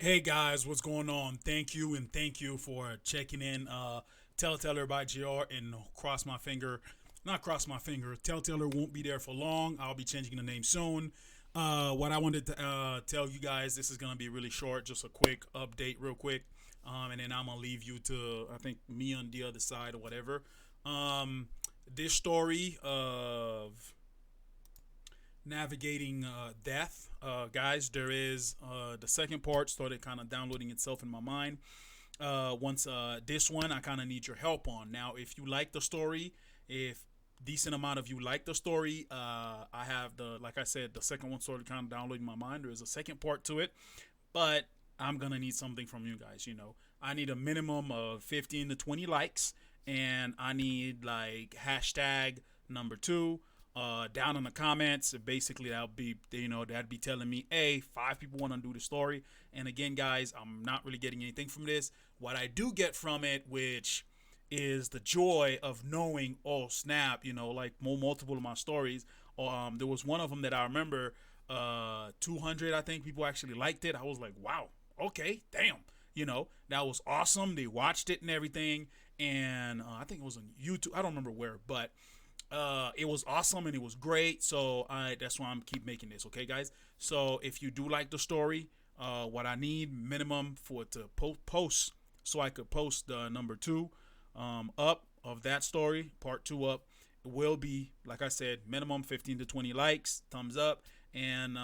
Hey guys, what's going on? Thank you for checking in. Tellteller by JR and cross my finger, not cross my finger. Tellteller won't be there for long. I'll be changing the name soon. What I wanted to tell you guys, this is gonna be really short, just a quick update, real quick, and then I'm gonna leave you to I think me on the other side or whatever. Um, this story of navigating death. Guys, there is the second part started kind of downloading itself in my mind. Once this one, I kind of need your help on. Now, if you like the story, if decent amount of you like the story, I have like I said, the second one started kind of downloading my mind. There is a second part to it, but I'm gonna need something from you guys. I need a minimum of 15 to 20 likes, and I need like hashtag number two down in the comments. Basically, that'd be telling me, hey, five people want to do the story. And again, guys, I'm not really getting anything from this. What I do get from it, which is the joy of knowing, oh snap, like multiple of my stories. There was one of them that I remember, 200, I think people actually liked it. I was like, wow, okay, damn, that was awesome. They watched it and everything, and I think it was on YouTube. I don't remember where, but it was awesome and it was great. So that's why I'm keep making this. Okay, guys. So if you do like the story, what I need minimum for to post, so I could post the number two up of that story, part two up, will be like I said, minimum 15 to 20 likes, thumbs up, and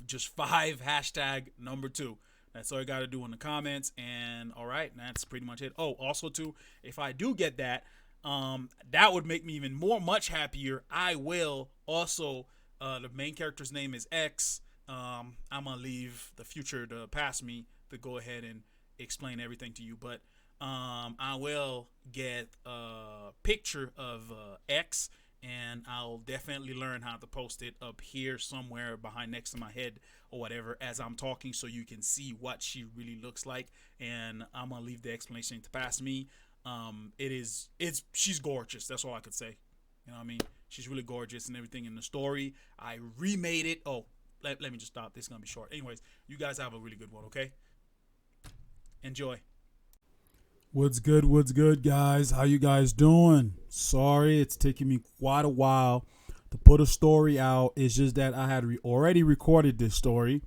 just five hashtag number two. That's all I got to do in the comments. And all right, that's pretty much it. Oh, also too, if I do get that, that would make me even much happier. I will also, the main character's name is X. I'm gonna leave the future to pass me to go ahead and explain everything to you, but I will get a picture of X, and I'll definitely learn how to post it up here somewhere behind next to my head or whatever as I'm talking, so you can see what she really looks like. And I'm gonna leave the explanation to pass me. She's gorgeous. That's all I could say. You know what I mean? She's really gorgeous and everything in the story. I remade it. Oh, let me just stop. This is gonna be short. Anyways, you guys have a really good one. Okay, enjoy. What's good? What's good, guys? How you guys doing? Sorry, it's taking me quite a while to put a story out. It's just that I had already recorded this story,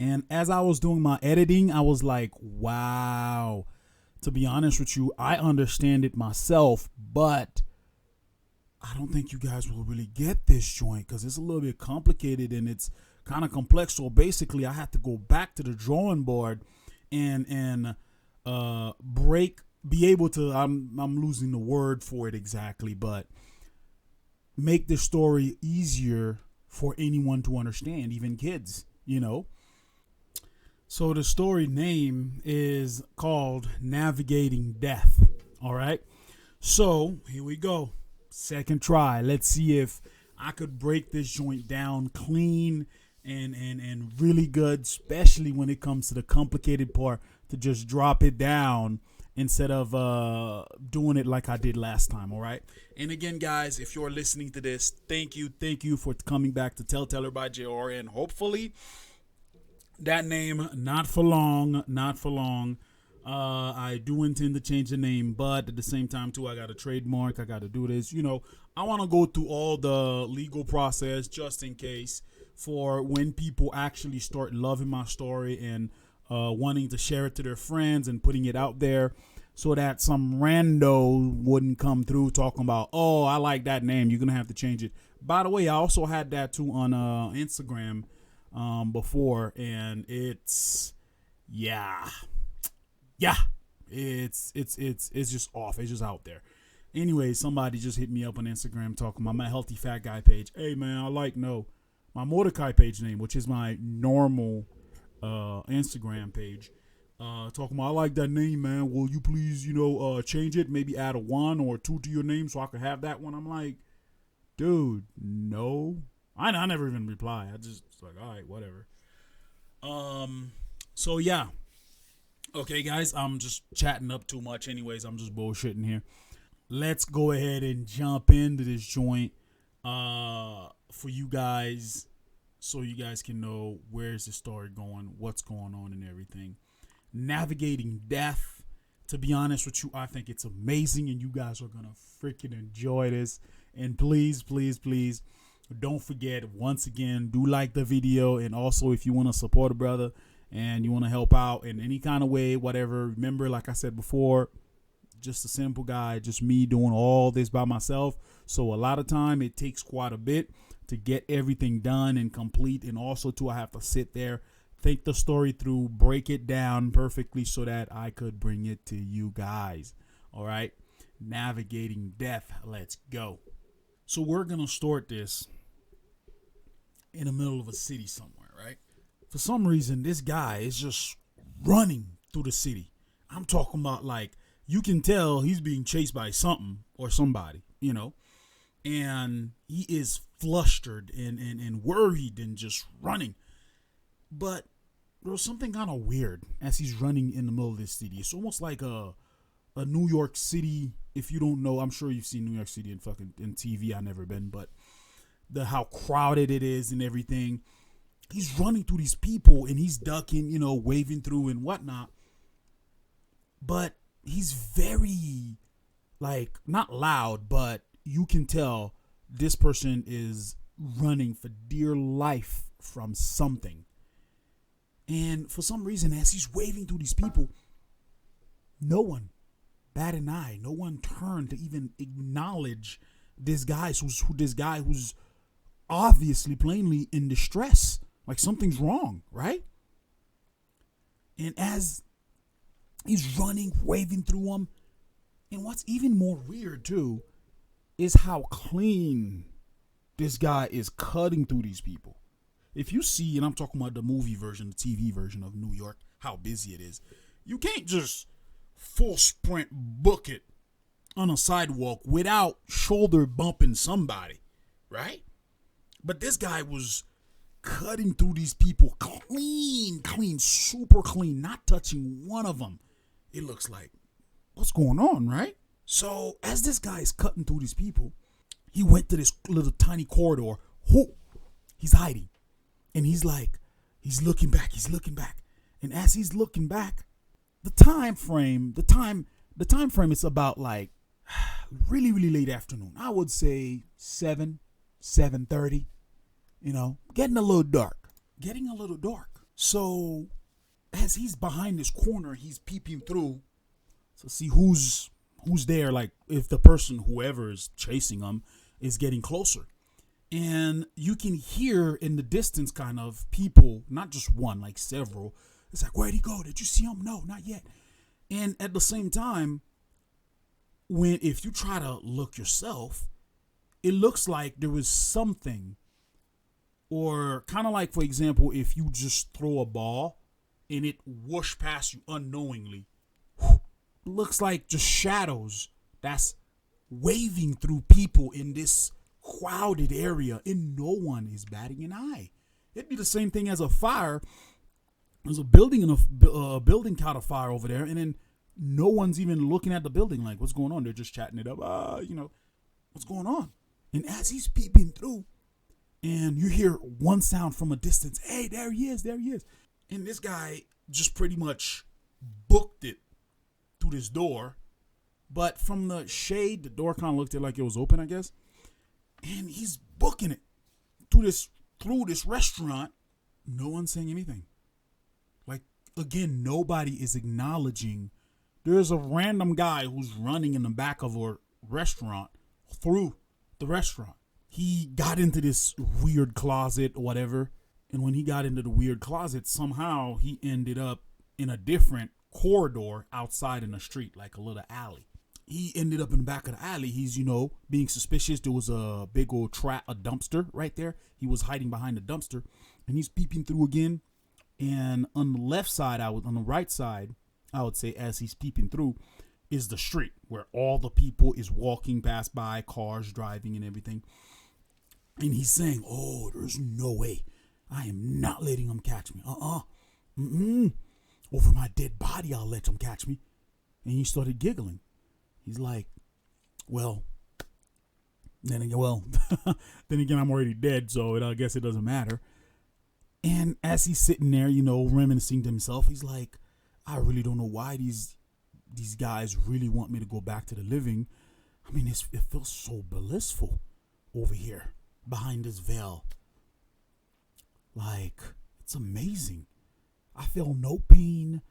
and as I was doing my editing, I was like, "Wow." To be honest with you, I understand it myself, but I don't think you guys will really get this joint because it's a little bit complicated and it's kind of complex. So basically, I had to go back to the drawing board and break, be able to. I'm losing the word for it exactly, but make the story easier for anyone to understand, even kids. So the story name is called Navigating Death. All right. So here we go. Second try. Let's see if I could break this joint down clean and really good, especially when it comes to the complicated part, to just drop it down instead of doing it like I did last time. All right. And again, guys, if you're listening to this, thank you for coming back to Tellteller by JR, and hopefully that name not for long, not for long. I do intend to change the name, but at the same time too, I got a trademark. I got to do this. I want to go through all the legal process just in case, for when people actually start loving my story and wanting to share it to their friends and putting it out there, so that some rando wouldn't come through talking about, oh, I like that name, you're gonna have to change it. By the way, I also had that too on Instagram before, and yeah, yeah, it's just off. It's just out there. Anyway, somebody just hit me up on Instagram talking about my healthy fat guy page. Hey man, I like no my modakai page name, which is my normal Instagram page. Talking about, I like that name, man. Will you please, change it? Maybe add a one or two to your name so I could have that one. I'm like, dude, no. I never even reply. I just like, all right, whatever. So yeah. Okay, guys, I'm just chatting up too much. Anyways, I'm just bullshitting here. Let's go ahead and jump into this joint for you guys so you guys can know where's the story going, what's going on, and everything. Navigating death. To be honest with you, I think it's amazing, and you guys are gonna freaking enjoy this. And please, please, please, don't forget, once again, do like the video, and also if you want to support a brother and you want to help out in any kind of way, whatever, remember, like I said before, just a simple guy, just me doing all this by myself. So a lot of time it takes quite a bit to get everything done and complete, and also too, I have to sit there, think the story through, break it down perfectly so that I could bring it to you guys. All right, navigating death. Let's go. So we're gonna start this in the middle of a city somewhere, right? For some reason, this guy is just running through the city. I'm talking about, like, you can tell he's being chased by something or somebody, you know, and he is flustered and worried and just running. But there was something kind of weird as he's running in the middle of this city. It's almost like a New York City. If you don't know, I'm sure you've seen New York City in TV. I've never been, but how crowded it is and everything. He's running through these people and he's ducking, you know, waving through and whatnot. But he's very, like, not loud, but you can tell this person is running for dear life from something. And for some reason, as he's waving through these people, no one bat an eye. No one turned to even acknowledge this guy who's obviously, plainly in distress. Like something's wrong, right? And as he's running, waving through them, and what's even more weird too is how clean this guy is cutting through these people. If you see, and I'm talking about the movie version, the TV version of New York, how busy it is, you can't just full sprint book it on a sidewalk without shoulder bumping somebody, right? But this guy was cutting through these people clean, super clean, not touching one of them. It looks like, what's going on, right? So as this guy is cutting through these people, he went to this little tiny corridor. He's hiding. And he's looking back. And as he's looking back, the time frame is about like really, really late afternoon. I would say 7:30, you know, getting a little dark. So as he's behind this corner, he's peeping through to see who's there, like if the person, whoever is chasing him, is getting closer. And you can hear in the distance kind of people, not just one, like several. It's like, where'd he go? Did you see him? No, not yet. And at the same time, if you try to look yourself, it looks like there was something, or kind of like, for example, if you just throw a ball and it whoosh past you unknowingly, it looks like just shadows that's waving through people in this crowded area, and no one is batting an eye. It'd be the same thing as a fire. There's a building caught a fire over there, and then no one's even looking at the building like, what's going on? They're just chatting it up. What's going on? And as he's peeping through, and you hear one sound from a distance, hey, there he is. And this guy just pretty much booked it through this door. But from the shade, the door kind of looked like it was open, I guess. And he's booking it through this restaurant. No one's saying anything. Like, again, nobody is acknowledging. There's a random guy who's running in the back of a restaurant through the restaurant. He got into this weird closet or whatever. And when he got into the weird closet, somehow he ended up in a different corridor outside in the street, like a little alley. He ended up in the back of the alley. He's, being suspicious. There was a big old a dumpster right there. He was hiding behind the dumpster, and he's peeping through again. And on the left side, on the right side, I would say, as he's peeping through, is the street where all the people is walking past by, cars driving and everything. And he's saying, oh, there's no way. I am not letting them catch me. Over my dead body, I'll let them catch me. And he started giggling. He's like, then again, I'm already dead, so I guess it doesn't matter. And as he's sitting there, reminiscing to himself, he's like, I really don't know why these guys really want me to go back to the living. I mean, it feels so blissful over here behind this veil. Like, it's amazing. I feel no pain,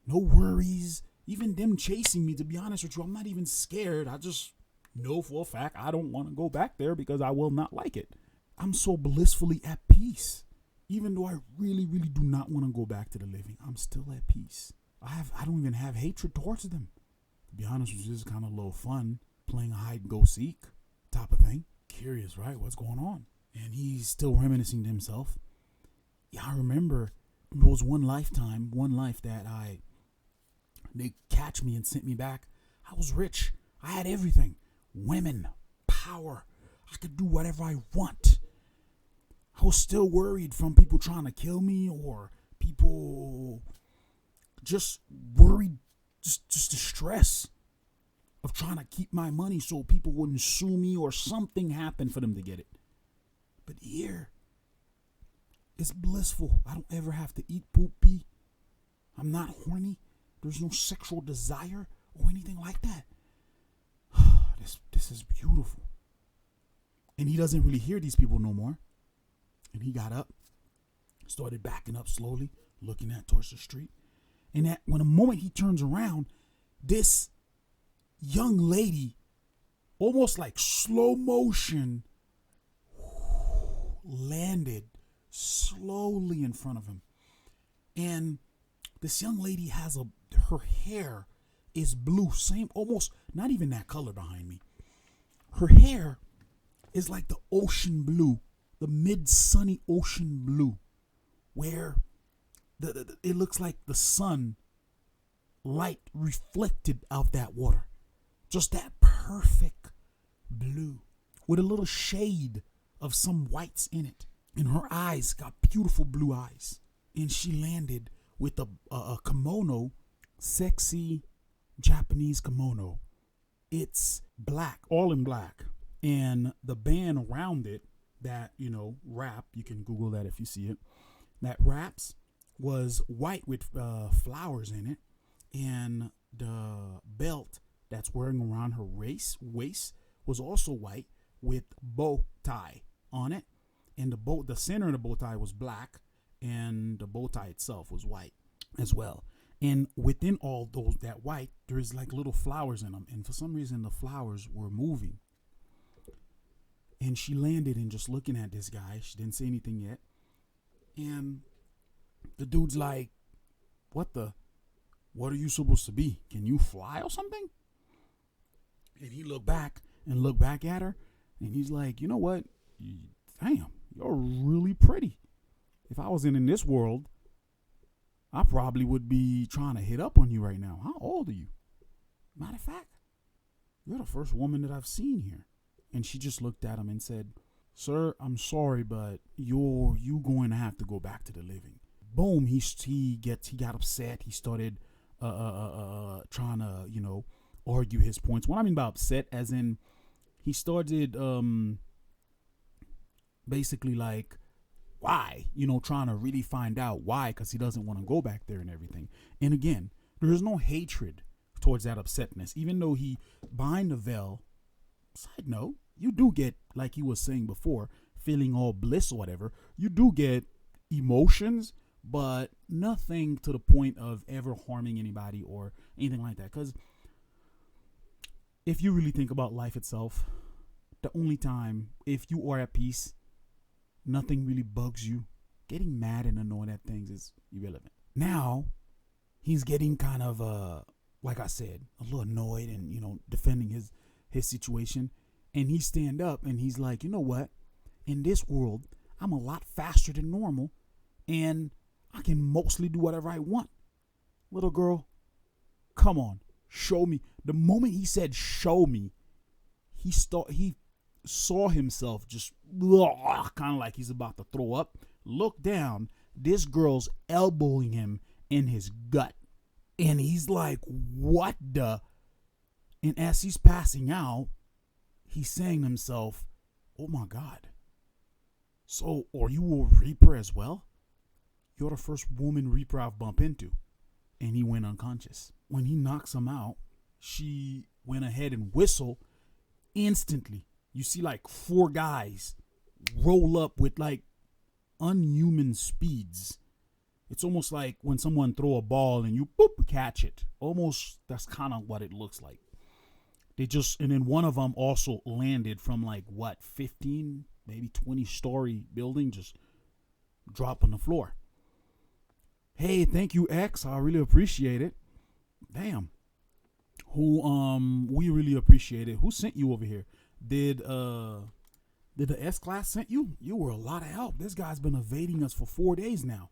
no worries, even them chasing me. To be honest with you, I'm not even scared. I just know for a fact I don't want to go back there because I will not like it. I'm so blissfully at peace. Even though I really, really do not want to go back to the living, I'm still at peace. I don't even have hatred towards them. To be honest with you, this is kind of a little fun, playing a hide and go seek type of thing. Curious, right? What's going on? And he's still reminiscing to himself. Yeah, I remember there was one life that they catch me and sent me back. I was rich. I had everything. Women, power. I could do whatever I want. I was still worried from people trying to kill me or people just worried, just the stress of trying to keep my money so people wouldn't sue me or something happened for them to get it. But here, it's blissful. I don't ever have to eat poop pee. I'm not horny. There's no sexual desire or anything like that. This is beautiful. And he doesn't really hear these people no more. And he got up, started backing up slowly, looking towards the street. And when a moment he turns around, this young lady, almost like slow motion, landed slowly in front of him. And this young lady has her hair is blue, same, almost not even that color behind me. Her hair is like the ocean blue, the mid-sunny ocean blue, where it looks like the sun light reflected out that water. Just that perfect blue with a little shade of some whites in it. And her eyes got beautiful blue eyes. And she landed with a kimono, sexy Japanese kimono. It's black, all in black. And the band around it that, wrap, you can Google that if you see it, that wraps was white with flowers in it. And the belt that's wearing around her waist was also white with bow tie on it. And the center of the bow tie was black, and the bow tie itself was white as well. And within all those, that white, there's like little flowers in them. And for some reason, the flowers were moving. And she landed and just looking at this guy. She didn't say anything yet. And the dude's like, what are you supposed to be? Can you fly or something? And he looked back at her. And he's like, you know what? Damn, you're really pretty. If I was in this world, I probably would be trying to hit up on you right now. How old are you? Matter of fact, you're the first woman that I've seen here. And she just looked at him and said, sir, I'm sorry, but you going to have to go back to the living. Boom, he got upset. He started trying to, argue his points. What I mean by upset, as in he started basically like, why? Trying to really find out why, because he doesn't want to go back there and everything. And again, there is no hatred towards that upsetness, even though he behind the veil. Side note, you do get, like he was saying before, feeling all bliss or whatever. You do get emotions, but nothing to the point of ever harming anybody or anything like that. Because if you really think about life itself, the only time, if you are at peace, nothing really bugs you. Getting mad and annoyed at things is irrelevant. Now, he's getting kind of, like I said, a little annoyed and, defending his situation. And he stand up and he's like, you know what? In this world, I'm a lot faster than normal. And I can mostly do whatever I want. Little girl, come on, show me. The moment he said, show me, he saw himself just kind of like he's about to throw up. Look down. This girl's elbowing him in his gut. And he's like, what the? And as he's passing out, he's saying to himself, oh my God. So are you a reaper as well? you're the first woman Reaper I've bumped into. And he went unconscious. When he knocks him out, she went ahead and whistled instantly. You see like 4 guys roll up with like unhuman speeds. It's almost like when someone throw a ball and you boop catch it. Almost that's kind of what it looks like. And then one of them also landed from like 15, maybe 20-story building, just drop on the floor. Hey, thank you, X. I really appreciate it. Damn. We really appreciate it. Who sent you over here? Did the S class sent you? You were a lot of help. This guy's been evading us for 4 days now.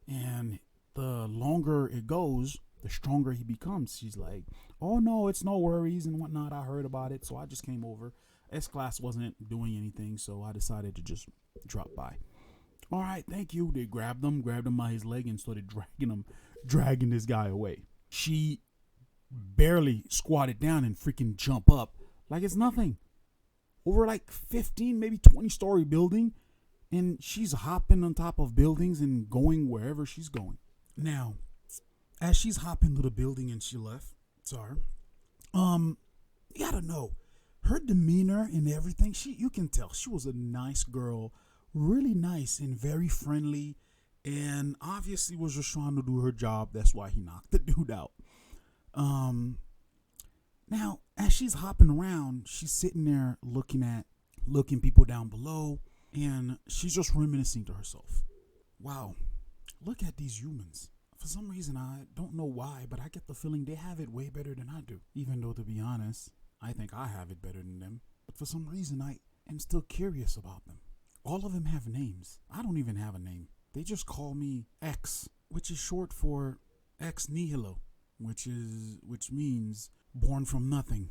And the longer it goes, the stronger he becomes. She's like, oh no, it's no worries and whatnot. I heard about it, so I just came over. S class wasn't doing anything, so I decided to just drop by. All right, thank you. They grabbed him by his leg and started dragging this guy away. She barely squatted down and freaking jump up like it's nothing. Over like 15, maybe 20-story building, and she's hopping on top of buildings and going wherever she's going. Now, as she's hopping to the building and she left, you gotta know her demeanor and everything. You can tell she was a nice girl, really nice and very friendly, and obviously was just trying to do her job. That's why he knocked the dude out. Now, as she's hopping around, she's sitting there looking people down below, and she's just reminiscing to herself. Wow, look at these humans. For some reason, I don't know why, but I get the feeling they have it way better than I do. Even though, to be honest, I think I have it better than them. But for some reason, I am still curious about them. All of them have names. I don't even have a name. They just call me X, which is short for ex nihilo, which means born from nothing.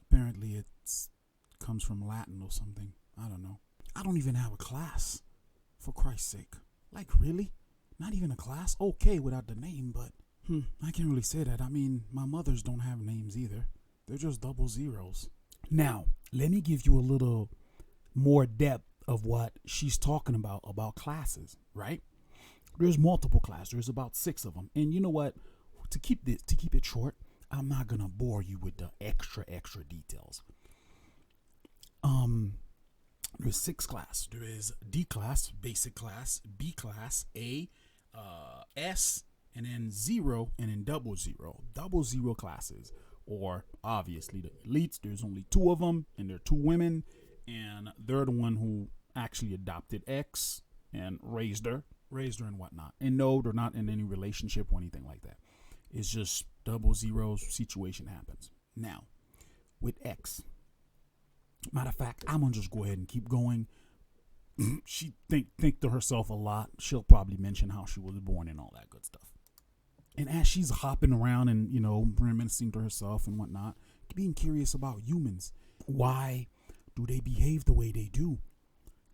Apparently it comes from Latin or something. I don't know. I don't even have a class, for Christ's sake. Like, really? Not even a class? Okay, without the name, but I can't really say that. I mean, my mothers don't have names either. They're just double zeros. Now, let me give you a little more depth of what she's talking about classes, right? There's multiple classes. There's about 6 of them. And you know what? To keep it short, I'm not gonna bore you with the extra details. There's 6 classes. There is D class, basic class, B class, A, S, and then 0, and then double 0. Double 0 classes, or obviously the elites. There's only 2 of them, and they're 2 women, and they're the one who actually adopted X and raised her and whatnot. And no, they're not in any relationship or anything like that. It's just double 0 situation happens. Now, with X, matter of fact, I'm gonna just go ahead and keep going. She think to herself a lot. She'll probably mention how she was born and all that good stuff. And as she's hopping around and, reminiscing to herself and whatnot, being curious about humans, why do they behave the way they do?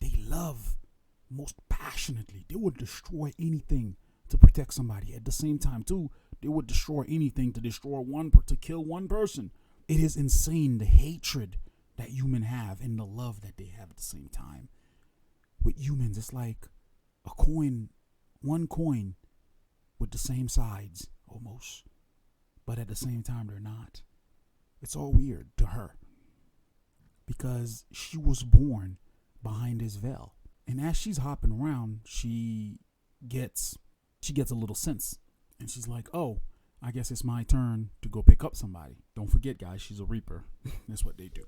They love most passionately. They would destroy anything to protect somebody. At the same time, too, they would destroy anything to kill one person. It is insane, the hatred that humans have and the love that they have at the same time. With humans, it's like one coin with the same sides almost, but at the same time they're not. It's all weird to her because she was born behind this veil, and as she's hopping around, she gets a little sense, and she's like, oh, I guess it's my turn to go pick up somebody. Don't forget, guys, she's a Reaper. That's what they do.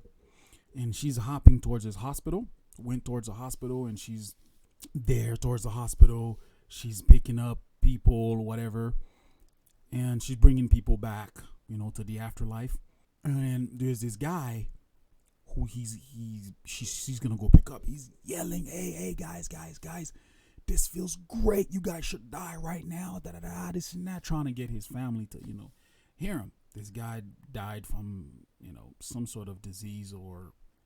And she's hopping towards this hospital, went towards the hospital, and she's there towards the hospital. She's picking up people, whatever, and she's bringing people back, to the afterlife. And there's this guy who she's gonna go pick up. He's yelling, hey, guys, this feels great. You guys should die right now. This and that, trying to get his family to, hear him. This guy died from, some sort of disease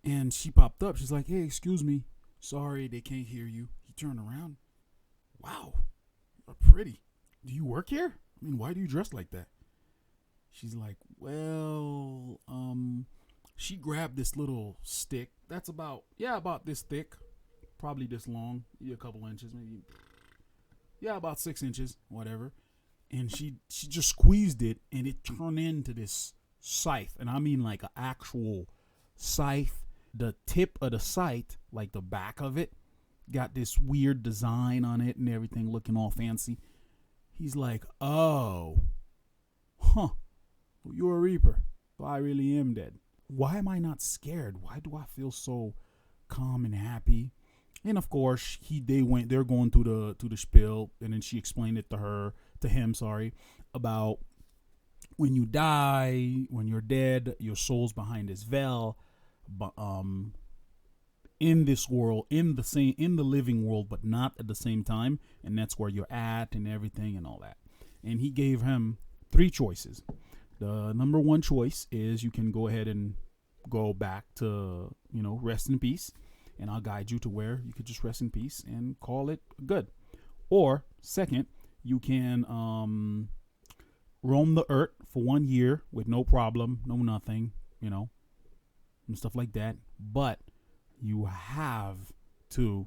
and she popped up. She's like, hey, excuse me. Sorry, they can't hear you. He turned around. Wow, you're pretty. Do you work here? I mean, why do you dress like that? She's like, well, she grabbed this little stick. That's about this thick. Probably this long. Maybe a couple inches, maybe. Yeah, about 6 inches, whatever. And she just squeezed it, and it turned into this scythe, and I mean like an actual scythe. The tip of the scythe, like the back of it, got this weird design on it and everything, looking all fancy. He's like, oh, huh, you're a reaper. So I really am dead. Why am I not scared? Why do I feel so calm and happy? And of course, they're going through the spiel, and then she explained it to him, about when you die, when you're dead, your soul's behind this veil, but in this world, in the living world, but not at the same time, and that's where you're at and everything and all that. And he gave him 3 choices. The number 1 choice is you can go ahead and go back to, rest in peace, and I'll guide you to where you could just rest in peace and call it good. Or second, you can roam the earth for 1 year with no problem, no nothing, and stuff like that. But you have to,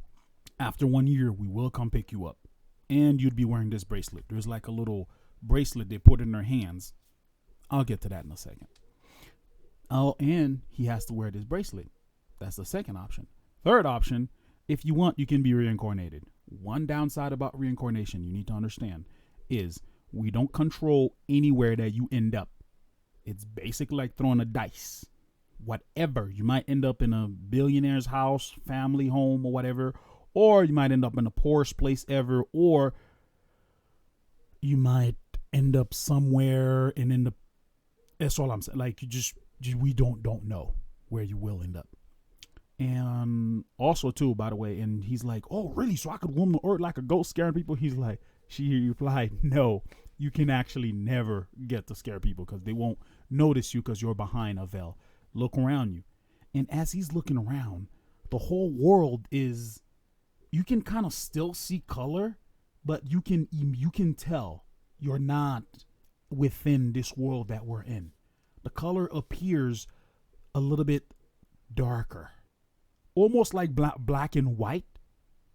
after 1 year, we will come pick you up. And you'd be wearing this bracelet. There's like a little bracelet they put in their hands. I'll get to that in a second. Oh, and he has to wear this bracelet. That's the second option. Third option, if you want, you can be reincarnated. One downside about reincarnation you need to understand is we don't control anywhere that you end up. It's basically like throwing a dice. Whatever. You might end up in a billionaire's house, family home, or whatever. Or you might end up in the poorest place ever. Or you might end up somewhere and in the... That's all I'm saying. Like, we don't know where you will end up. And also, too, by the way, and he's like, oh, really? So I could roam the earth like a ghost scaring people? He's like, she replied, no, you can actually never get to scare people because they won't notice you because you're behind a veil. Look around you. And as he's looking around, the whole world is, you can kind of still see color, but you can tell you're not within this world that we're in. The color appears a little bit darker. Almost like black and white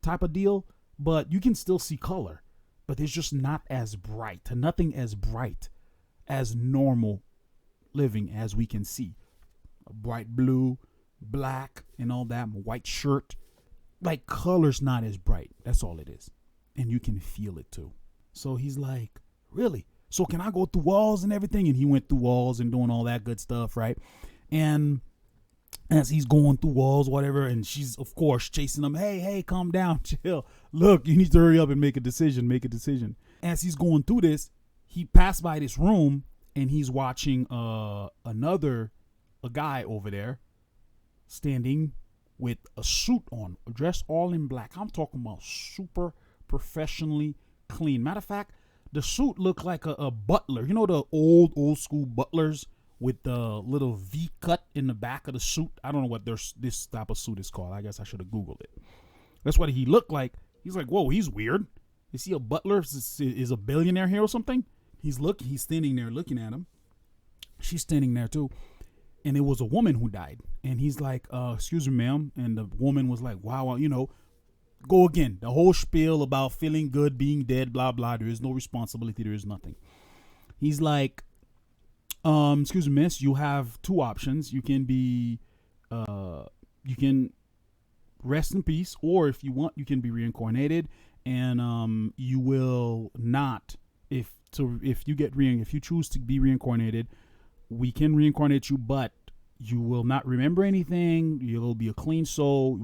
type of deal, but you can still see color, but it's just not as bright. Nothing as bright as normal living as we can see. A bright blue, black, and all that, white shirt. Like, color's not as bright. That's all it is. And you can feel it too. So he's like, really? So can I go through walls and everything? And he went through walls and doing all that good stuff, right? And as he's going through walls, whatever, and she's, of course, chasing him. Hey, calm down, chill. Look, you need to hurry up and make a decision. As he's going through this, he passed by this room, and he's watching a guy over there standing with a suit on, dressed all in black. I'm talking about super professionally clean. Matter of fact, the suit looked like a butler. You know the old school butlers with the little V cut in the back of the suit. I don't know what this type of suit is called. I guess I should have Googled it. That's what he looked like. He's like, whoa, he's weird. Is he a butler? Is a billionaire here or something? He's standing there looking at him. She's standing there too. And it was a woman who died. And he's like, excuse me, ma'am. And the woman was like, wow, go again. The whole spiel about feeling good, being dead, blah, blah. There is no responsibility. There is nothing. He's like, excuse me, miss, you have 2 options. You can you can rest in peace, or if you want, you can be reincarnated, and you will not, if you choose to be reincarnated, we can reincarnate you, but you will not remember anything. You'll be a clean soul.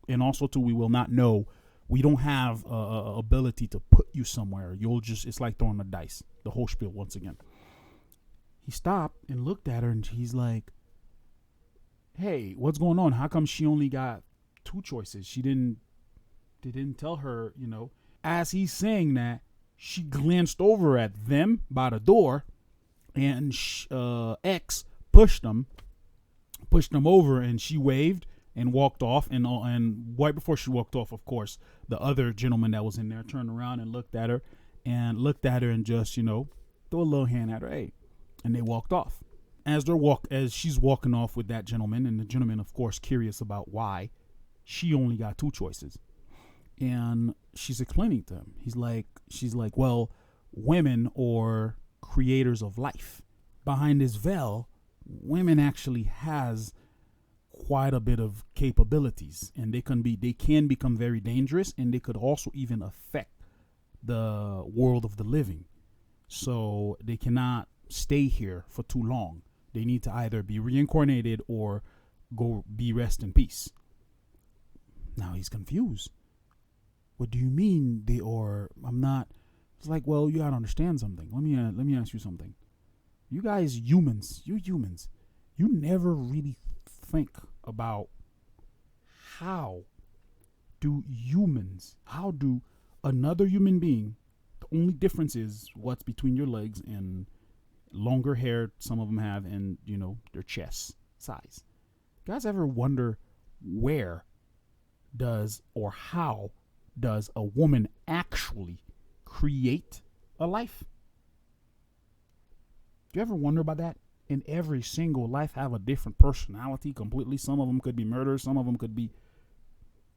And also too, we will not know. We don't have ability to put you somewhere. It's like throwing a dice. The whole spiel once again. He stopped and looked at her, and he's like, hey, what's going on? How come she only got 2 choices? They didn't tell her, As he's saying that, she glanced over at them by the door, and X pushed them over, and she waved and walked off. And right before she walked off, of course, the other gentleman that was in there turned around and looked at her and just, threw a little hand at her. Hey. And they walked off. As she's walking off with that gentleman, and the gentleman, of course, curious about why she only got 2 choices. And she's explaining to him. She's like, well, women are creators of life. Behind this veil, women actually has quite a bit of capabilities, and they can become very dangerous, and they could also even affect the world of the living. So they cannot stay here for too long. They need to either be reincarnated or go be rest in peace. Now he's confused. What do you mean they are? I'm not. It's like, well, you gotta understand something. Let me ask you something. You guys, humans, you never really think about how how do another human being, the only difference is what's between your legs and longer hair some of them have, and their chest size. You guys ever wonder where does or how does a woman actually create a life? Do you ever wonder about that? In every single life have a different personality completely. Some of them could be murderers. Some of them could be.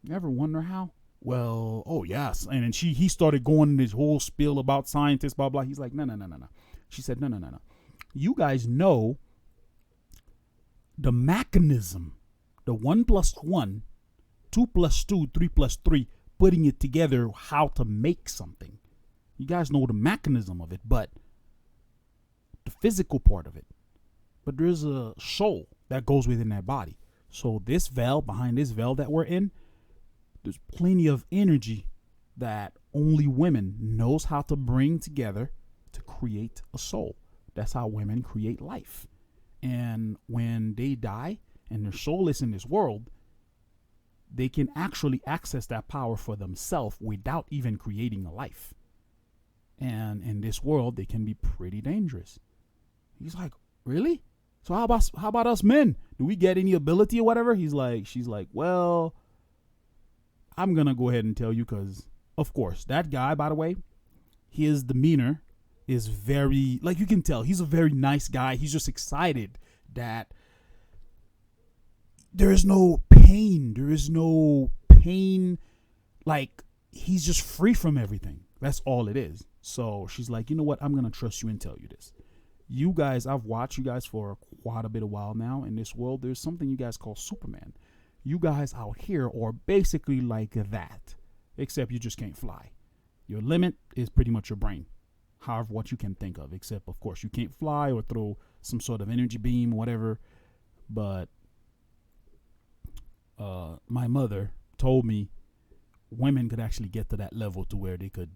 You ever wonder how? Well, oh yes. And then he started going this whole spiel about scientists, blah, blah. He's like, no. She said, no. You guys know the mechanism, the 1 + 1, 2 + 2, 3 + 3, putting it together, how to make something. You guys know the mechanism of it, but the physical part of it. But there's a soul that goes within that body. So this veil, behind this veil that we're in, there's plenty of energy that only women knows how to bring together to create a soul. That's how women create life. And when they die and their soul is in this world, they can actually access that power for themselves without even creating a life. And in this world, they can be pretty dangerous. He's like, really? So how about us men? Do we get any ability or whatever? She's like, well, I'm gonna go ahead and tell you, because of course that guy, by the way, his demeanor is very, like, you can tell he's a very nice guy. He's just excited that there is no pain. Like, he's just free from everything. That's all it is. So she's like, you know what? I'm gonna trust you and tell you this. You guys, I've watched you guys for quite a bit of while now. In this world, there's something you guys call Superman. You guys out here are basically like that, except you just can't fly. Your limit is pretty much your brain. However, what you can think of, except, of course, you can't fly or throw some sort of energy beam, whatever. But my mother told me women could actually get to that level to where they could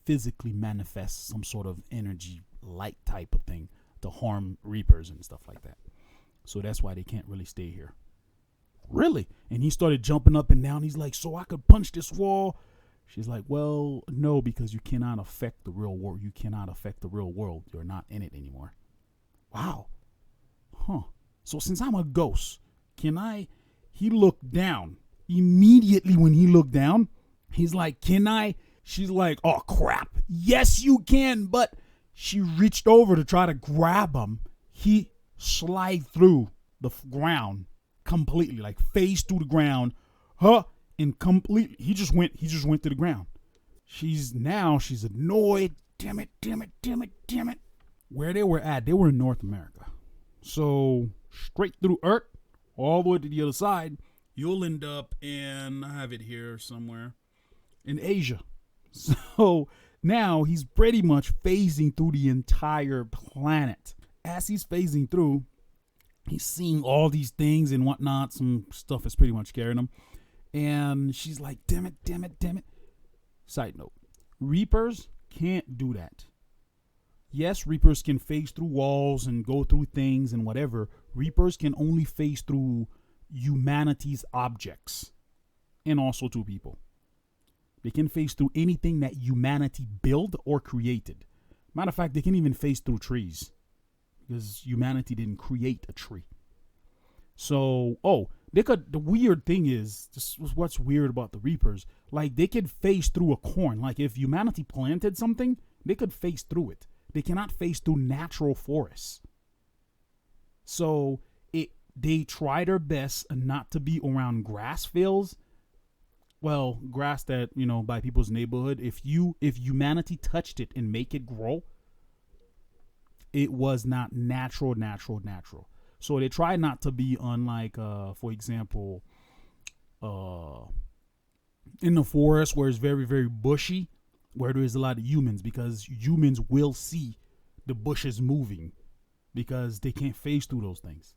physically manifest some sort of energy light type of thing to harm reapers and stuff like that. So that's why they can't really stay here. Really? And he started jumping up and down. He's like, so I could punch this wall? She's like, well, no, because you cannot affect the real world. You cannot affect the real world. You're not in it anymore. Wow. Huh. So since I'm a ghost, can I? He looked down. Immediately when he looked down, he's like, can I? She's like, oh, crap. Yes, you can. But she reached over to try to grab him. He slid through the ground completely, like face through the ground. And completely, he just went to the ground. She's annoyed. Damn it. Where they were at, they were in North America. So straight through Earth, all the way to the other side, you'll end up in, I have it here somewhere, in Asia. So now he's pretty much phasing through the entire planet. As he's phasing through, he's seeing all these things and whatnot. Some stuff is pretty much carrying him. And she's like, damn it. Side note, Reapers can't do that. Yes, Reapers can phase through walls and go through things and whatever. Reapers can only phase through humanity's objects and also to people. They can phase through anything that humanity built or created. Matter of fact, they can even phase through trees because humanity didn't create a tree. So, they could. The weird thing is, this was what's weird about the Reapers. Like, they could phase through a corn. Like, if humanity planted something, they could phase through it. They cannot phase through natural forests. So, they try their best not to be around grass fields well, grass that, by people's neighborhood, if humanity touched it and make it grow, it was not natural. So they try not to be unlike, for example, uh, in the forest where it's very, very bushy, where there is a lot of humans, because humans will see the bushes moving because they can't phase through those things.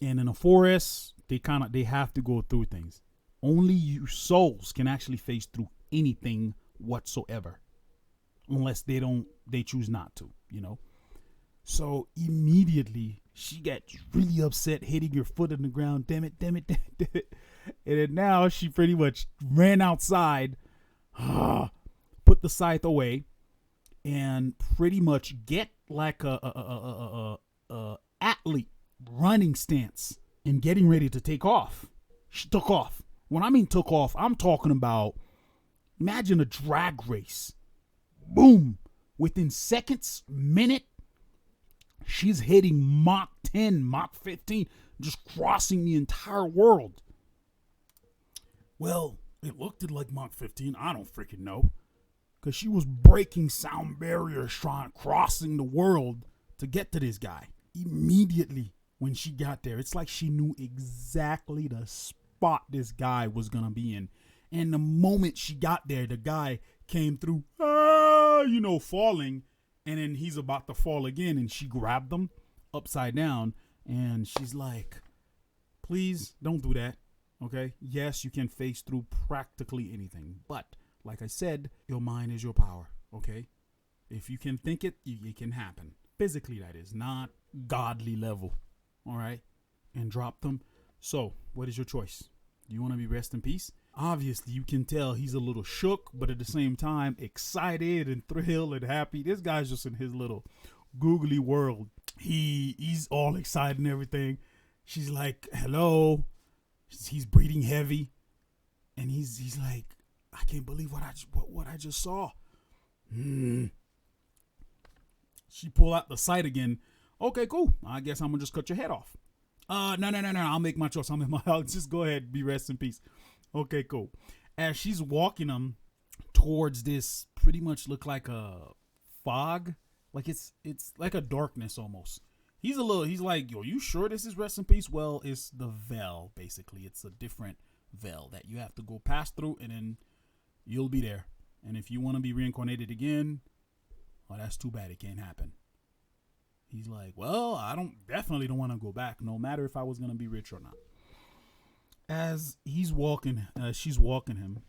And in a forest, they have to go through things. Only you souls can actually phase through anything whatsoever, unless they choose not to. So immediately she got really upset, hitting her foot on the ground. Damn it, damn it, damn it, damn it. And then now she pretty much ran outside, put the scythe away, and pretty much get like a athlete running stance and getting ready to take off. She took off. When I mean took off, I'm talking about, imagine a drag race. Boom. Within seconds, minute, she's hitting Mach 10, Mach 15, just crossing the entire world. Well, it looked like Mach 15. I don't freaking know. Because she was breaking sound barriers, crossing the world to get to this guy. Immediately when she got there, it's like she knew exactly the spot this guy was going to be in. And the moment she got there, the guy came through, falling. And then he's about to fall again. And she grabbed him upside down. And she's like, please don't do that. Okay? Yes, you can face through practically anything. But like I said, your mind is your power. Okay? If you can think it, it can happen. Physically, that is, not godly level. All right? And dropped him. So, what is your choice? Do you want to be rest in peace? Obviously, you can tell he's a little shook, but at the same time, excited and thrilled and happy. This guy's just in his little googly world. He's all excited and everything. She's like, hello. He's breathing heavy. And he's like, I can't believe what I just saw. She pulled out the sight again. Okay, cool. I guess I'm going to just cut your head off. No. I'll make my choice. I'll just go ahead. Be rest in peace. Okay, cool. As she's walking him towards this, pretty much look like a fog. Like it's like a darkness almost. He's like, yo, you sure this is rest in peace? Well, it's the veil, basically. It's a different veil that you have to go pass through, and then you'll be there. And if you want to be reincarnated again, well, that's too bad. It can't happen. He's like, well, definitely don't want to go back, no matter if I was going to be rich or not. As she's walking him,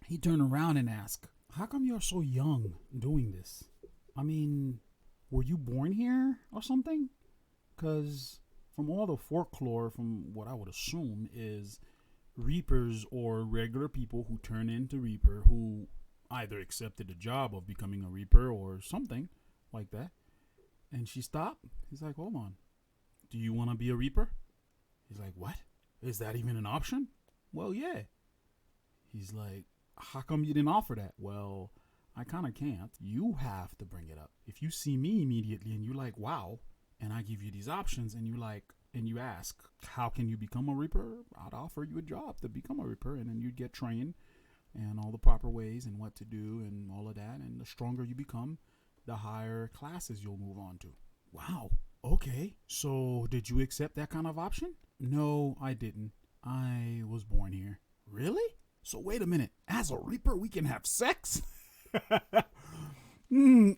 he turned around and asked, how come you're so young doing this? I mean, were you born here or something? Because from all the folklore, from what I would assume is reapers or regular people who turn into reaper, who either accepted the job of becoming a reaper or something like that. And she stopped. He's like, hold on. Do you want to be a reaper? He's like, what? Is that even an option? Well, yeah. He's like, how come you didn't offer that? Well, I kind of can't. You have to bring it up. If you see me immediately and you're like, wow, and I give you these options and you ask, how can you become a reaper? I'd offer you a job to become a reaper, and then you'd get trained and all the proper ways and what to do and all of that. And the stronger you become, the higher classes you'll move on to. Wow. Okay. So did you accept that kind of option? No, I didn't. I was born here. Really? So wait a minute. As a reaper, we can have sex?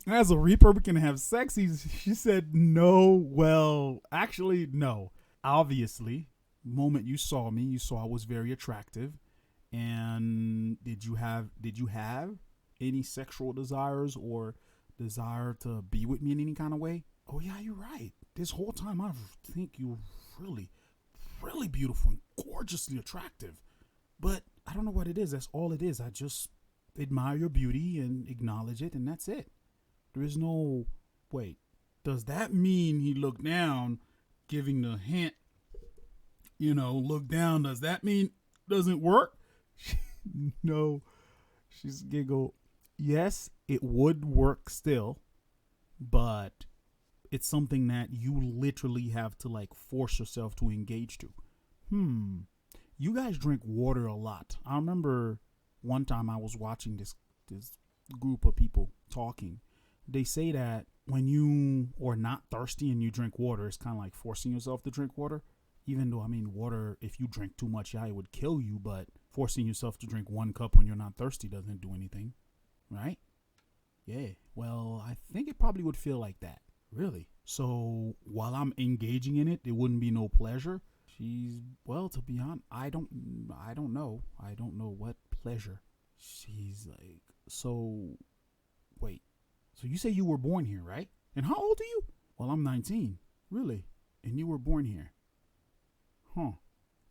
As a reaper, we can have sex? She said, no. Well, actually, no. Obviously, the moment you saw me, you saw I was very attractive. And did you have any sexual desires or desire to be with me in any kind of way? Oh yeah, you're right. This whole time I think you're really, really beautiful and gorgeously attractive. But I don't know what it is. That's all it is. I just admire your beauty and acknowledge it, and that's it. There is no, wait, does that mean he looked down, giving the hint, look down, does that mean doesn't work? No. She's giggled. Yes, it would work still, but it's something that you literally have to force yourself to engage to. you guys drink water a lot. I remember one time I was watching this group of people talking. They say that when you are not thirsty and you drink water, it's kind of like forcing yourself to drink water. Even though, I mean, water, if you drink too much, yeah, it would kill you, but forcing yourself to drink 1 cup when you're not thirsty doesn't do anything, right? Yeah, well, I think it probably would feel like that, really. So while I'm engaging in it, there wouldn't be no pleasure. Well, to be honest, I don't know. I don't know what pleasure. She's like, so, wait. So you say you were born here, right? And how old are you? Well, I'm 19. Really? And you were born here? Huh.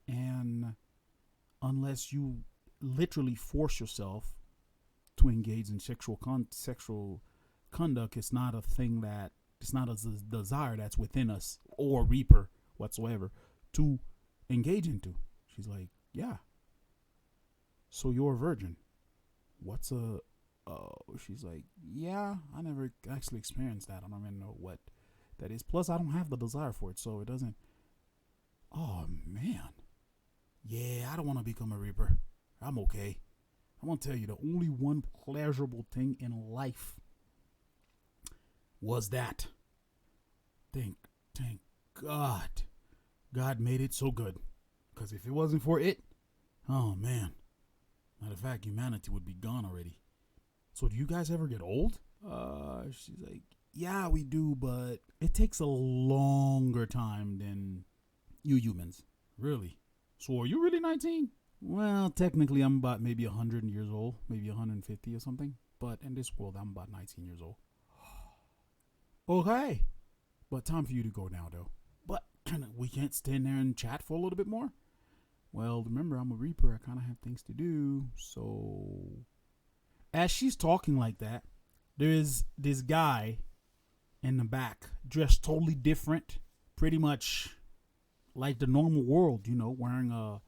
And unless you literally force yourself to engage in sexual conduct, it's not a thing that, it's not a desire that's within us or Reaper whatsoever to engage into. She's like, yeah. So you're a virgin. What's a she's like, yeah, I never actually experienced that. I don't even know what that is. Plus, I don't have the desire for it, so it doesn't. Oh, man. Yeah, I don't want to become a Reaper. I'm okay. I'm going to tell you, the only one pleasurable thing in life was that. Thank God. God made it so good. Because if it wasn't for it, oh, man. Matter of fact, humanity would be gone already. So do you guys ever get old? She's like, yeah, we do, but it takes a longer time than you humans. Really? So are you really 19? Well, technically, I'm about maybe 100 years old, maybe 150 or something. But in this world, I'm about 19 years old. Okay. But time for you to go now, though. But we can't stand there and chat for a little bit more? Well, remember, I'm a Reaper. I kind of have things to do. So as she's talking like that, there is this guy in the back, dressed totally different, pretty much like the normal world, you know, wearing a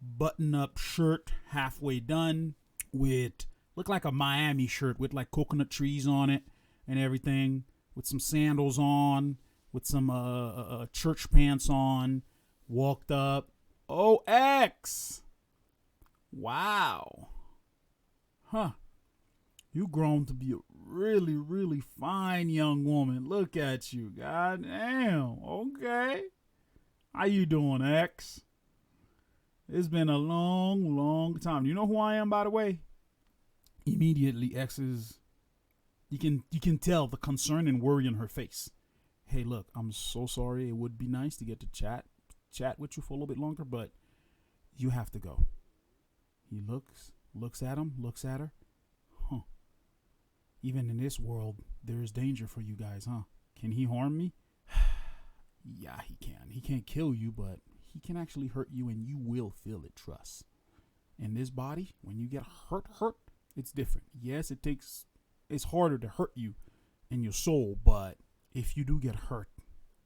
button-up shirt halfway done with, look like a Miami shirt with like coconut trees on it and everything, with some sandals on, with some church pants on, walked up. Oh, X! Wow. Huh. You grown to be a really, really fine young woman. Look at you. God damn. Okay. How you doing, X? It's been a long, long time. You know who I am, by the way? Immediately, X is, you can tell the concern and worry in her face. Hey, look, I'm so sorry. It would be nice to get to chat with you for a little bit longer, but you have to go. He looks at him, looks at her. Huh. Even in this world, there is danger for you guys, huh? Can he harm me? Yeah, he can. He can't kill you, but he can actually hurt you, and you will feel it, trust. In this body, when you get hurt, it's different. Yes, it's harder to hurt you in your soul, but if you do get hurt,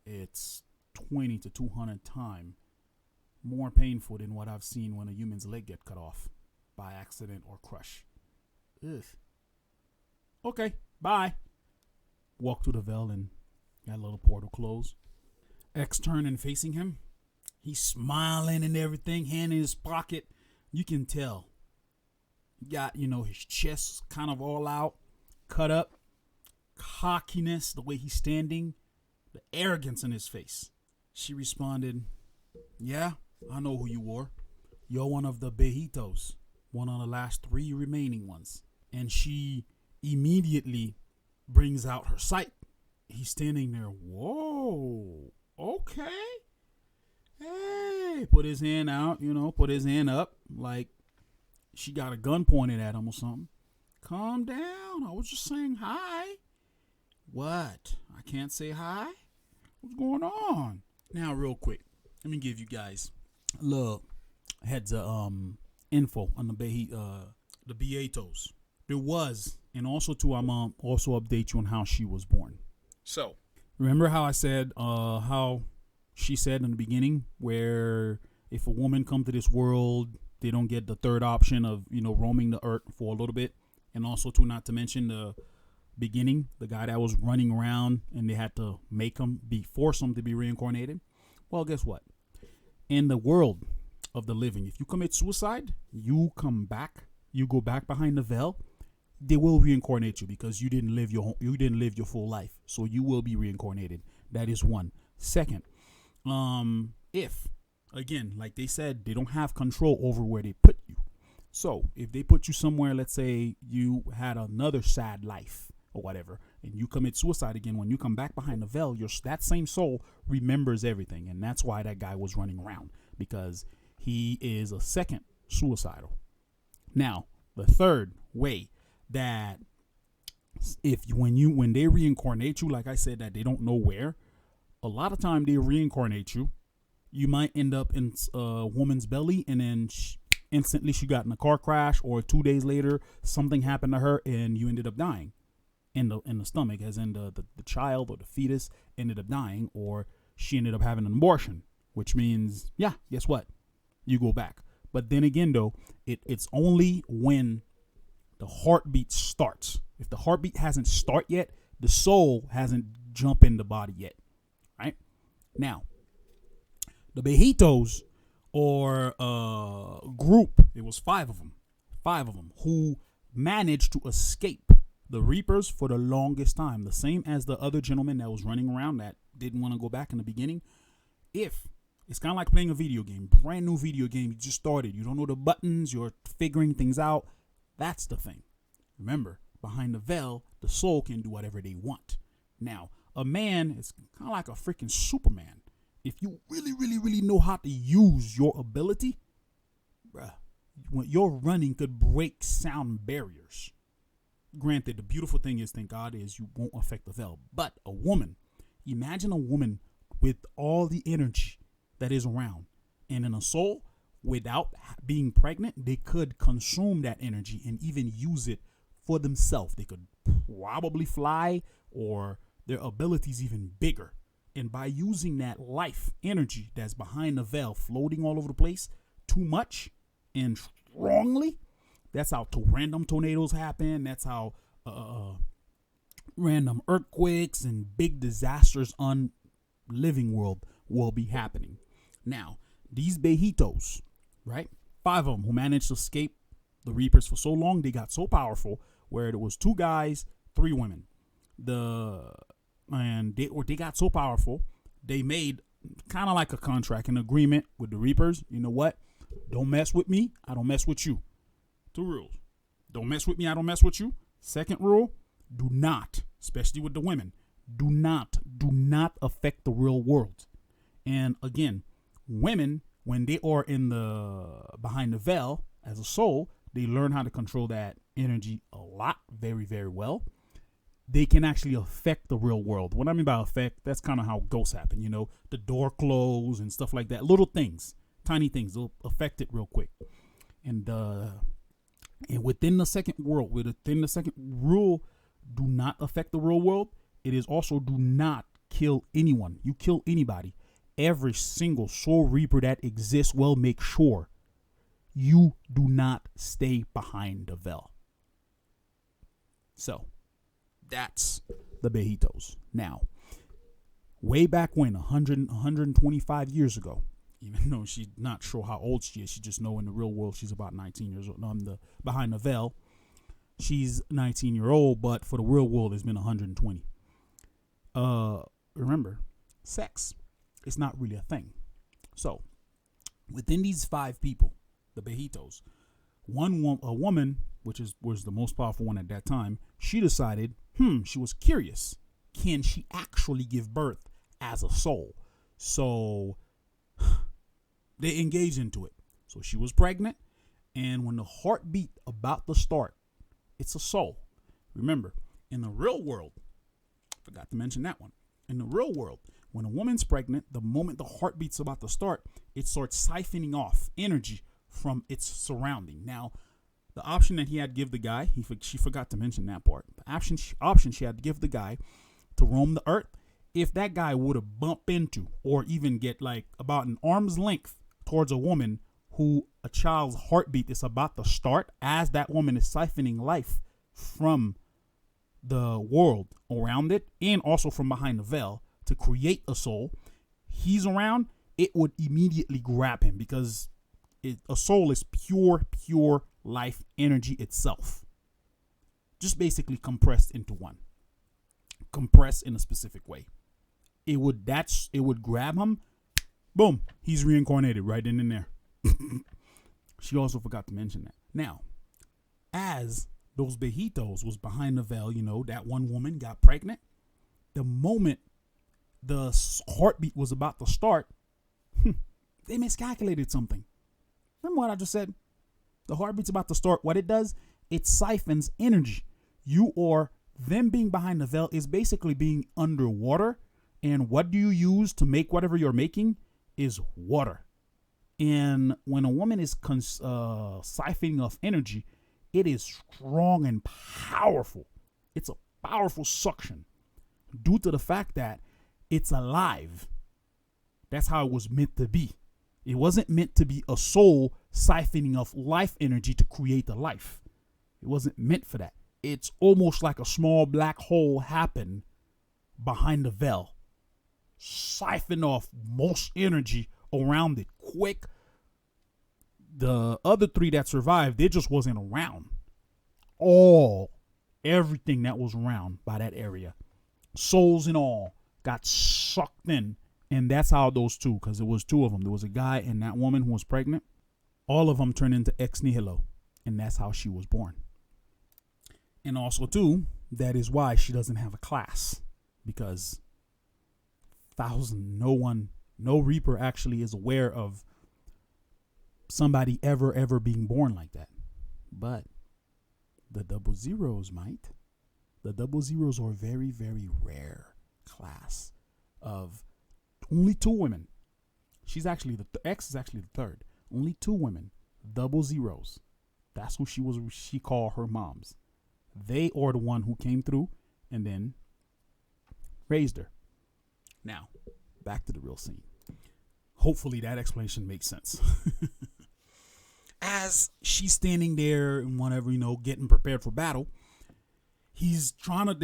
it's 20 to 200 times more painful than what I've seen when a human's leg get cut off by accident or crush. Ugh. Okay, bye. Walk through the veil and that little portal closed. X turned and facing him. He's smiling and everything, hand in his pocket. You can tell. He got, his chest kind of all out, cut up. Cockiness, the way he's standing, the arrogance in his face. She responded, yeah, I know who you are. You're one of the Bejitos, one of the last 3 remaining ones. And she immediately brings out her sight. He's standing there. Whoa, okay. Hey, put his hand out, put his hand up like she got a gun pointed at him or something. Calm down. I was just saying hi. What? I can't say hi? What's going on? Now, real quick, let me give you guys a little heads info on the Beatos. There was, and also too, I'm also update you on how she was born. So, remember how I said how she said in the beginning, where if a woman come to this world, they don't get the third option of roaming the earth for a little bit, and also too, not to mention the beginning, the guy that was running around and they had to force him to be reincarnated. Well, guess what? In the world, of the living. If you commit suicide, you come back, you go back behind the veil. They will reincarnate you because you didn't live your full life. So you will be reincarnated. That is one. Second, if again, like they said, they don't have control over where they put you. So if they put you somewhere, let's say you had another sad life or whatever, and you commit suicide again, when you come back behind the veil, that same soul remembers everything. And that's why that guy was running around, because he is a second suicidal. Now, the third way that when they reincarnate you, like I said, that they don't know where, a lot of time they reincarnate you. You might end up in a woman's belly, and then instantly she got in a car crash, or 2 days later something happened to her and you ended up dying in the stomach, as in the child or the fetus ended up dying, or she ended up having an abortion, which means, yeah, guess what? You go back. But then again, though, it's only when the heartbeat starts. If the heartbeat hasn't started yet, the soul hasn't jumped in the body yet, right? Now, the Bejitos, or group, it was five of them who managed to escape the Reapers for the longest time, the same as the other gentleman that was running around that didn't want to go back in the beginning. If it's kind of like playing a video game, brand new video game, you just started, you don't know the buttons, you're figuring things out. That's the thing. Remember, behind the veil, the soul can do whatever they want. Now, a man is kind of like a freaking Superman. If you really, really, really know how to use your ability, bruh, when your running could break sound barriers. Granted, the beautiful thing is, thank God, is you won't affect the veil. But a woman, imagine a woman with all the energy that is around, and in a soul, without being pregnant, they could consume that energy and even use it for themselves. They could probably fly, or their abilities even bigger. And by using that life energy that's behind the veil, floating all over the place too much and strongly, that's how random tornadoes happen. That's how random earthquakes and big disasters on living world will be happening. Now, these Bejitos, right? 5 of them who managed to escape the Reapers for so long, they got so powerful where there was 2 guys, 3 women. They got so powerful, they made kind of like a contract, an agreement with the Reapers. You know what? Don't mess with me, I don't mess with you. 2 rules. Don't mess with me, I don't mess with you. Second rule, do not, especially with the women, do not affect the real world. And again, women, when they are behind the veil as a soul, they learn how to control that energy a lot, very, very well. They can actually affect the real world. What I mean by affect, that's kind of how ghosts happen, you know, the door close and stuff like that. Little things, tiny things, they'll affect it real quick. And within the second rule, do not affect the real world. It is also do not kill anyone. You kill anybody, every single soul reaper that exists will make sure you do not stay behind the veil. So that's the Bejitos. Now, way back when, 125 years ago, even though she's not sure how old she is, she just know in the real world she's about 19 years old. Behind the veil, she's 19-year-old, but for the real world, it's been 120. Remember, sex is not really a thing. So, within these 5 people, the Bejitos, a woman, which was the most powerful one at that time, she decided, she was curious. Can she actually give birth as a soul? So they engaged into it. So she was pregnant, and when the heartbeat about to start, it's a soul. Remember, in the real world, forgot to mention that one. In the real world, when a woman's pregnant, the moment the heartbeat's about to start, it starts siphoning off energy from its surrounding. Now, the option that he had to give the guy, she forgot to mention that part. The option she had to give the guy to roam the earth, if that guy would have bumped into or even get like about an arm's length towards a woman who a child's heartbeat is about to start, as that woman is siphoning life from the world around it and also from behind the veil to create a soul, he's around, it would immediately grab him because A soul is pure life energy itself. Just basically compressed into one. Compressed in a specific way. It would grab him. Boom. He's reincarnated right in there. She also forgot to mention that. Now, as those viejitos was behind the veil, that one woman got pregnant. The moment the heartbeat was about to start, they miscalculated something. Remember what I just said? The heartbeat's about to start. What it does, it siphons energy. Them being behind the veil is basically being underwater. And what do you use to make whatever you're making is water. And when a woman is siphoning off energy, it is strong and powerful. It's a powerful suction due to the fact that it's alive. That's how it was meant to be. It wasn't meant to be a soul siphoning off life energy to create a life. It wasn't meant for that. It's almost like a small black hole happened behind the veil. Siphon off most energy around it quick. The other three that survived, they just wasn't around. Everything that was around by that area, souls and all, got sucked in. And that's how those two, because it was two of them. There was a guy and that woman who was pregnant. All of them turned into ex nihilo. And that's how she was born. And also, too, that is why she doesn't have a class. Because no Reaper actually is aware of somebody ever being born like that. But the 00s might. The 00s are a very, very rare class of only two women. She's actually the X is actually the third. Only two women, 00s. That's who she called her moms. They are the one who came through and then raised her. Now, back to the real scene. Hopefully that explanation makes sense. As she's standing there and whatever, getting prepared for battle, he's trying to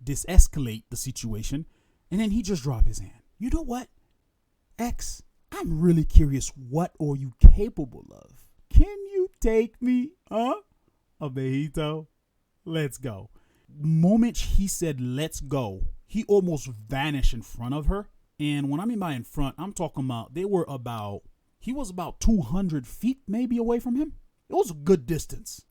disescalate the situation, and then he just dropped his hand. You know what, X? I'm really curious. What are you capable of? Can you take me, a viejito? Let's go. Moment he said, let's go, he almost vanished in front of her. And when I mean by in front, I'm talking about he was about 200 feet maybe away from him. It was a good distance,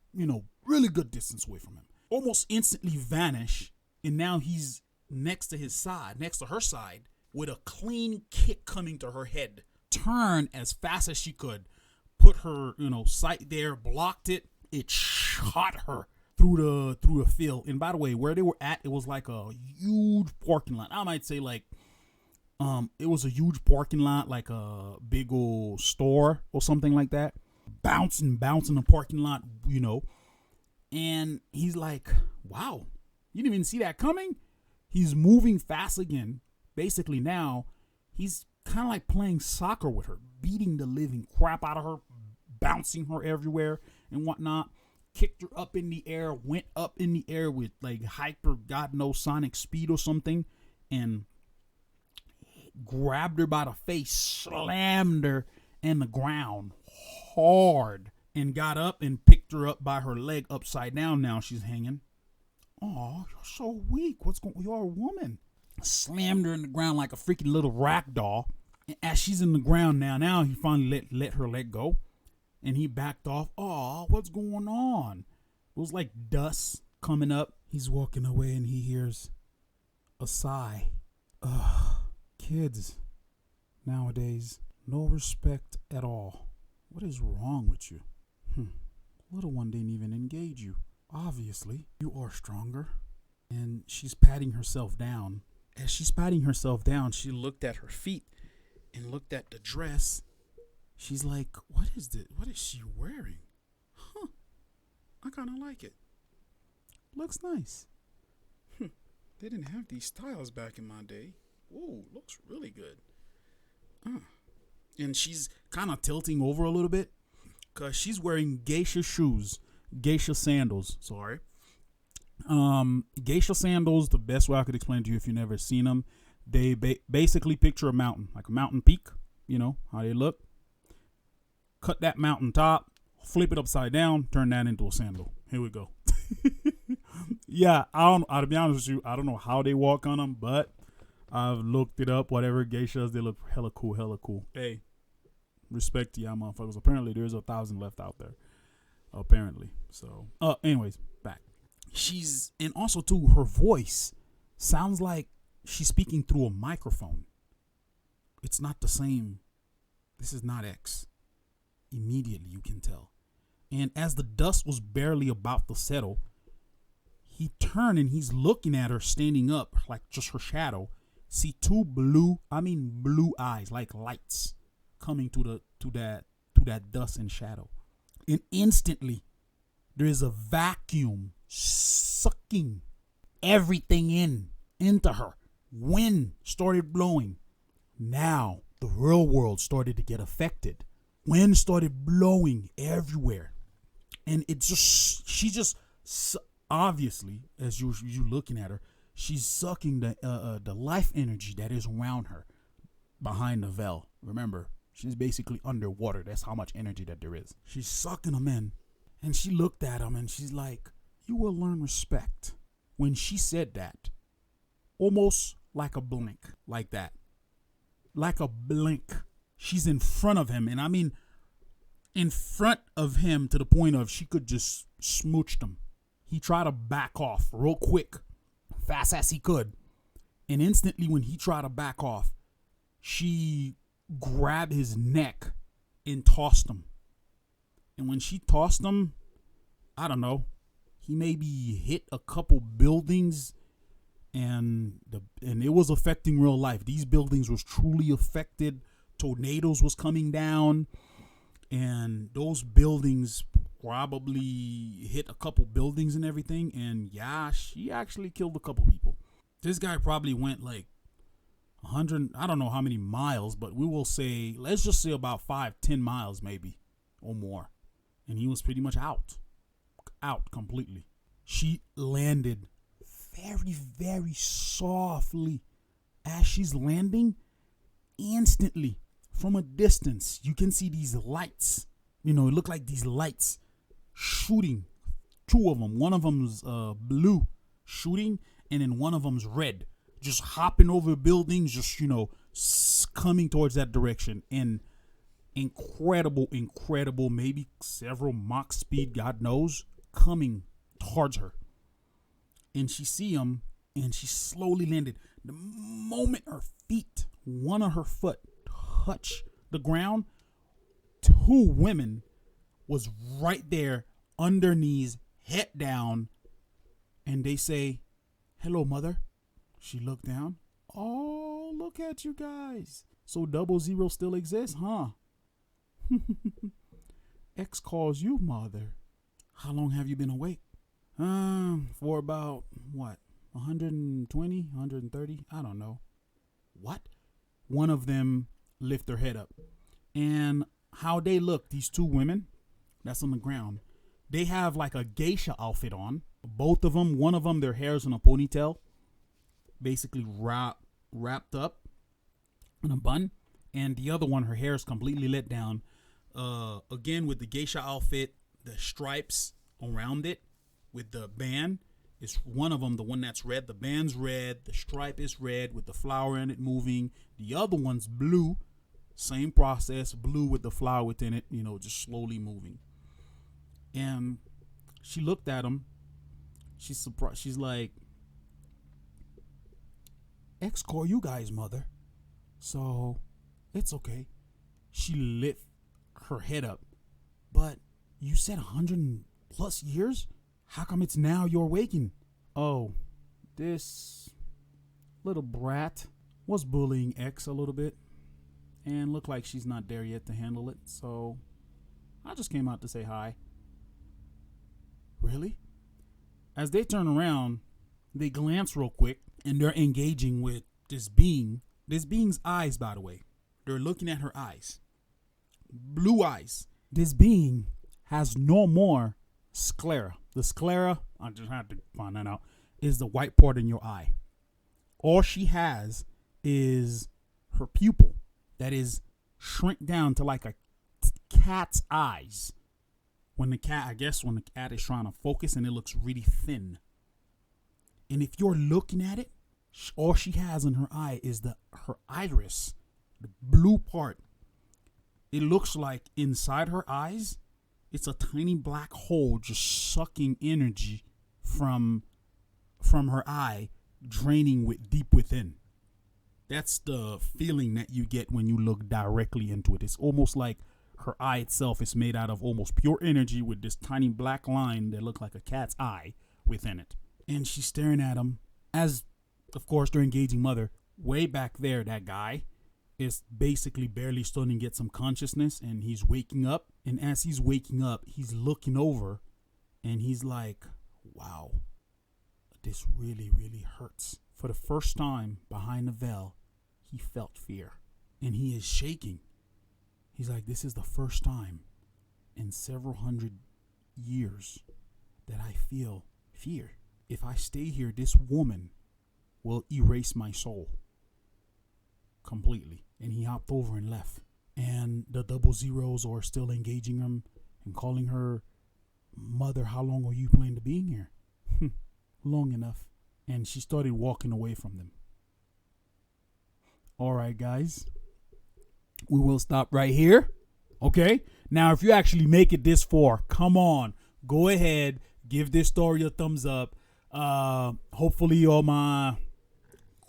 really good distance away from him. Almost instantly vanished. And now he's next to her side with a clean kick coming to her head. Turn as fast as she could. Put her, sight there, blocked it. It shot her through the field. And by the way, where they were at, it was like a huge parking lot. I might say it was a huge parking lot, like a big old store or something like that. Bouncing the parking lot, And he's like, wow, you didn't even see that coming? He's moving fast again. Basically now, he's kind of like playing soccer with her, beating the living crap out of her, bouncing her everywhere and whatnot. Kicked her up in the air, went up in the air with like hyper, God knows, sonic speed or something, and grabbed her by the face, slammed her in the ground hard, and got up and picked her up by her leg upside down. Now she's hanging. Oh, you're so weak. What's going on? You're a woman. Slammed her in the ground like a freaking little rag doll. And as she's in the ground now he finally let her let go. And he backed off. Oh, what's going on? It was like dust coming up. He's walking away and he hears a sigh. Ugh, kids nowadays, no respect at all. What is wrong with you? Little one didn't even engage you. Obviously, you are stronger. And she's patting herself down. As she's patting herself down, she looked at her feet and looked at the dress. She's like, what is this? What is she wearing? I kind of like it. Looks nice. They didn't have these styles back in my day. Ooh, looks really good. And she's kind of tilting over a little bit because she's wearing geisha sandals. Sorry. Geisha sandals, the best way I could explain to you if you've never seen them, They basically picture a mountain, like a mountain peak. You know how they look. Cut that mountain top, flip it upside down, turn that into a sandal. Here we go. Yeah, to be honest with you, I don't know how they walk on them, but I've looked it up. Whatever geishas, they look hella cool, hella cool. Hey, respect to y'all motherfuckers. Apparently, there's 1,000 left out there. Apparently. So, anyways, back. And also too, her voice sounds like she's speaking through a microphone. It's not the same. This is not X. Immediately, you can tell. And as the dust was barely about to settle, he turned and he's looking at her standing up, like just her shadow. See two blue eyes, like lights, coming to that dust and shadow. And instantly, there is a vacuum sucking everything into her. Wind started blowing. Now the real world started to get affected. Wind started blowing everywhere, and she just obviously, as you looking at her, she's sucking the life energy that is around her behind the veil. Remember, she's basically underwater. That's how much energy that there is. She's sucking them in, and she looked at him and she's like, "You will learn respect." When she said that, almost like a blink, like that, like a blink. She's in front of him, and I mean in front of him to the point of she could just smooch them. He tried to back off real quick, fast as he could. And instantly when he tried to back off, she grabbed his neck and tossed him. And when she tossed him, I don't know, he maybe hit a couple buildings, and it was affecting real life. These buildings was truly affected. Tornadoes was coming down, and those buildings probably hit a couple buildings and everything. And yeah, she actually killed a couple people. This guy probably went like 100, I don't know how many miles, but we will say, let's just say about 5-10 miles maybe or more. And he was pretty much out completely. She landed very, very softly. As she's landing, instantly from a distance, you can see these lights. You know, it looked like these lights shooting. Two of them. One of them's blue shooting, and then one of them's red. Just hopping over buildings, just, you know, coming towards that direction. And incredible, maybe several Mach speed, God knows, coming towards her. And she see him, and she slowly landed. The moment her feet, one of her foot, touched the ground, two women was right there, under knees, head down, and they say, "Hello, mother." She looked down. "Oh, look at you guys. So 000 still exists, huh?" "X calls you mother." "How long have you been awake?" For about, 120, 130? I don't know. "What?" One of them lift their head up. And how they look, these two women that's on the ground, they have like a geisha outfit on. Both of them, one of them, their hair's in a ponytail, basically wrapped up in a bun. And the other one, her hair is completely let down. Again, with the geisha outfit, the stripes around it with the band is one of them, the one that's red. The band's red, the stripe is red with the flower in it moving. The other one's blue, same process, blue with the flower within it, you know, just slowly moving. And she looked at him. She's surprised. She's like, "X call you guys mother, so it's okay." She lift her head up. "But you said 100+ years? How come it's now you're waking?" "Oh, this little brat was bullying X a little bit, and looked like she's not there yet to handle it, so I just came out to say hi." "Really?" As they turn around, they glance real quick, and they're engaging with this being. This being's eyes, by the way. They're looking at her eyes. Blue eyes. This being has no more sclera. The sclera, I just had to find that out, is the white part in your eye. All she has is her pupil that is shrink down to like a cat's eyes. When the cat is trying to focus and it looks really thin. And if you're looking at it, all she has in her eye is her iris, the blue part. It looks like inside her eyes, it's a tiny black hole just sucking energy from her eye, draining deep within. That's the feeling that you get when you look directly into it. It's almost like her eye itself is made out of almost pure energy with this tiny black line that looks like a cat's eye within it. And she's staring at him as, of course, their engaging mother. Way back there, that guy is basically barely starting to get some consciousness, and he's waking up. And as he's waking up, he's looking over and he's like, wow, this really, really hurts. For the first time behind the veil, he felt fear and he is shaking. He's like, this is the first time in several hundred years that I feel fear. If I stay here, this woman will erase my soul completely. And he hopped over and left. And the 00s are still engaging him and calling her, mother, how long are you planning to be in here? Long enough. And she started walking away from them. All right, guys. We will stop right here. Okay? Now, if you actually make it this far, come on. Go ahead. Give this story a thumbs up. Hopefully all my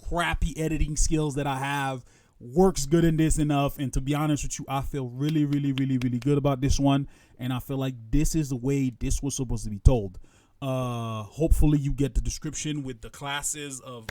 crappy editing skills that I have works good in this enough. And to be honest with you, I feel really, really, really, really good about this one. And I feel like this is the way this was supposed to be told. Hopefully you get the description with the classes of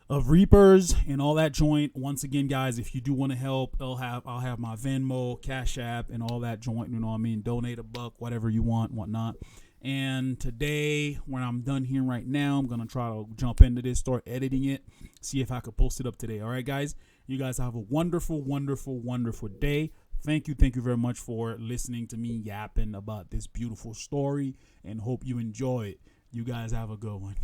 Reapers and all that joint. Once again, guys, if you do want to help, I'll have my Venmo, Cash App, and all that joint. You know what I mean? Donate $1, whatever you want, whatnot. And today, when I'm done here right now, I'm gonna try to jump into this, start editing it, see if I could post it up today. All right, guys. You guys have a wonderful, wonderful, wonderful day. Thank you very much for listening to me yapping about this beautiful story, and hope you enjoy it. You guys have a good one.